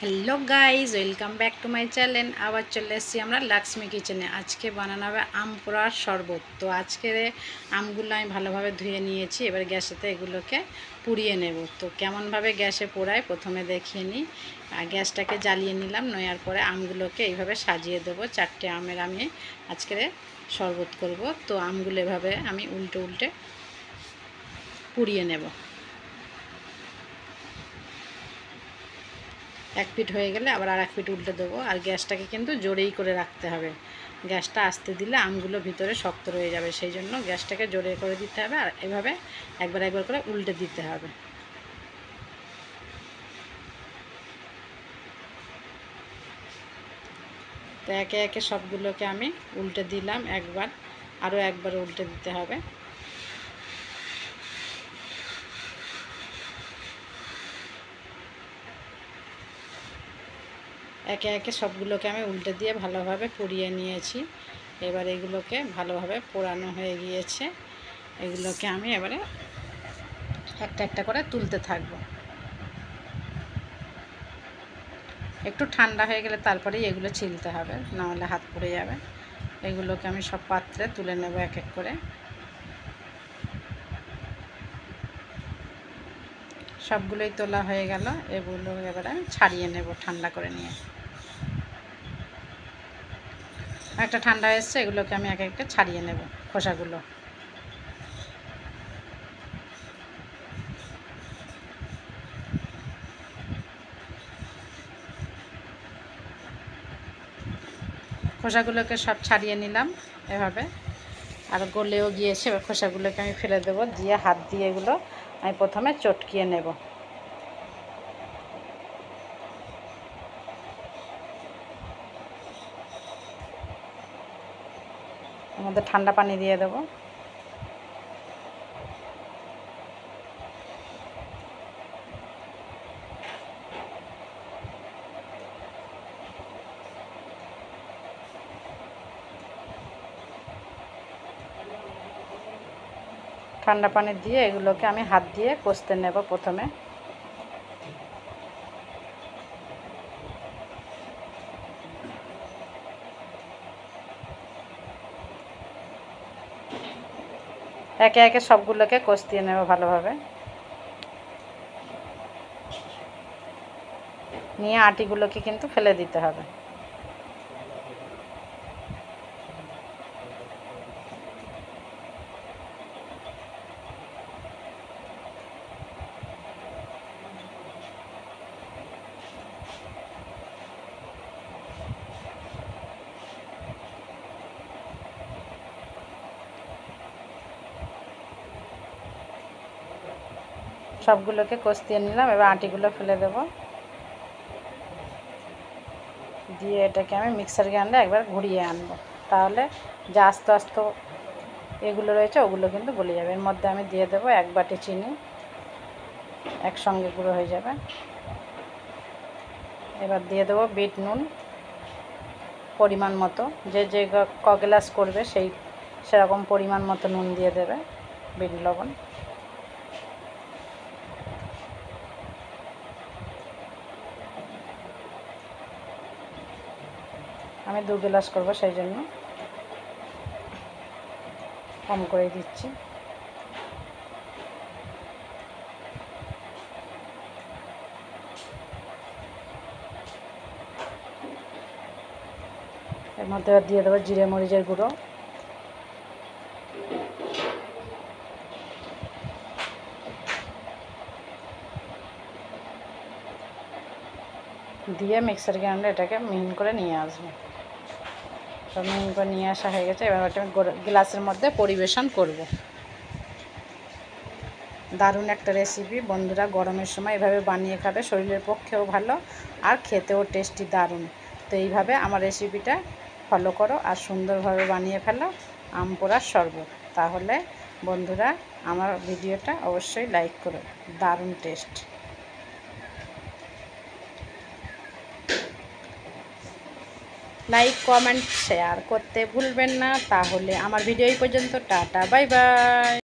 Hello guys, welcome back to my channel. আবার চলে এসেছি আমরা লক্ষ্মী কিচেনে। আজকে বানানো হবে আম পোড়ার শরবত। তো আজকে আমগুলো আমি ভালোভাবে ধুয়ে নিয়েছি। এবার গ্যাসেতে এগুলোকে পুড়িয়ে নেব। তো কেমনভাবে গ্যাসে পোড়ায় প্রথমে দেখিয়ে নিই। গ্যাসটাকে জ্বালিয়ে নিলাম, নেওয়ার পরে আমগুলোকে এইভাবে সাজিয়ে দেবো। 4টে আমের আমি আজকে শরবত করব। তো আমগুলো এভাবে আমি উল্টে উল্টে পুড়িয়ে নেব। এক পিঠ হয়ে গেলে আবার আর এক পিঠ উল্টে দেবো। আর গ্যাসটাকে কিন্তু জোরেই করে রাখতে হবে। গ্যাসটা আস্তে দিলে আমগুলো ভিতরে শক্ত রয়ে যাবে, সেই জন্য গ্যাসটাকে জোরে করে দিতে হবে। আর এভাবে একবার একবার করে উল্টে দিতে হবে। তো একে একে সবগুলোকে আমি উল্টে দিলাম একবার, আরও একবার উল্টে দিতে হবে। একে একে সবগুলোকে আমি উল্টে দিয়ে ভালোভাবে পুড়িয়ে নিয়েছি। এবার এগুলোকে ভালোভাবে পোড়ানো হয়ে গিয়েছে। এগুলোকে আমি এবারে একটা একটা করে তুলতে থাকবো। একটু ঠান্ডা হয়ে গেলে তারপরেই এগুলো ছিলতে হবে, নাহলে হাত পুড়ে যাবে। এগুলোকে আমি সব পাত্রে তুলে নেব এক এক করে। সবগুলোই তোলা হয়ে গেল। এগুলো এবারে আমি ছাড়িয়ে নেব ঠান্ডা করে নিয়ে। একটা ঠান্ডা এসছে, এগুলোকে আমি এক একটা ছাড়িয়ে নেব খোসাগুলো। খোসাগুলোকে সব ছাড়িয়ে নিলাম এভাবে। আর গলেও গিয়েছে। এবার খোসাগুলোকে আমি ফেলে দেবো, দিয়ে হাত দিয়ে এগুলো আমি প্রথমে চটকিয়ে নেব। এর মধ্যে ঠান্ডা পানি দিয়ে দেবো। ঠান্ডা পানি দিয়ে এগুলোকে আমি হাত দিয়ে কষতে নেব প্রথমে। একে একে সবগুলোকে কষিয়ে নেব ভালোভাবে। নিয়ে আটিগুলোকে কিন্তু ফেলে দিতে হবে। সবগুলোকে কষিয়ে নিলাম। এবার আটিগুলো ফেলে দেব, দিয়ে এটাকে আমি মিক্সার গ্রাইন্ডারে একবার ঘুরিয়ে আনবো। তাহলে যে আস্তে আস্তে এগুলো রয়েছে ওগুলো কিন্তু গলে যাবে। এর মধ্যে আমি দিয়ে দেবো 1 বাটি চিনি, একসঙ্গে গুঁড়ো হয়ে যাবে। এবার দিয়ে দেবো বিট নুন পরিমাণ মতো। যে যে ক গ্লাস করবে সেরকম পরিমাণ মতো নুন দিয়ে দেবে, বিট লবণ। আমি 2 গ্লাস করবো, সেই জন্য কম করে দিচ্ছি। এর মধ্যে দিয়ে দেবো জিরে মরিচের গুঁড়ো, দিয়ে মিক্সার গ্রাইন্ডারে এটাকে মিহিন করে নিয়ে আসবো। তো মিহিন করে নিয়ে আসা হয়ে গেছে। এবার ওটা গ্লাসের মধ্যে পরিবেশন করব। দারুণ একটা রেসিপি বন্ধুরা, গরমের সময় এভাবে বানিয়ে খাবে, শরীরের পক্ষেও ভালো আর খেতেও টেস্টি দারুণ। তো এইভাবে আমার রেসিপিটা ফলো করো আর সুন্দরভাবে বানিয়ে ফেলো আম পোড়ার শরবত। তাহলে বন্ধুরা আমার ভিডিওটা অবশ্যই লাইক করো, দারুণ টেস্ট। লাইক কমেন্ট শেয়ার করতে ভুলবেন না। তাহলে আমার ভিডিও এই পর্যন্ত, টাটা বাই বাই।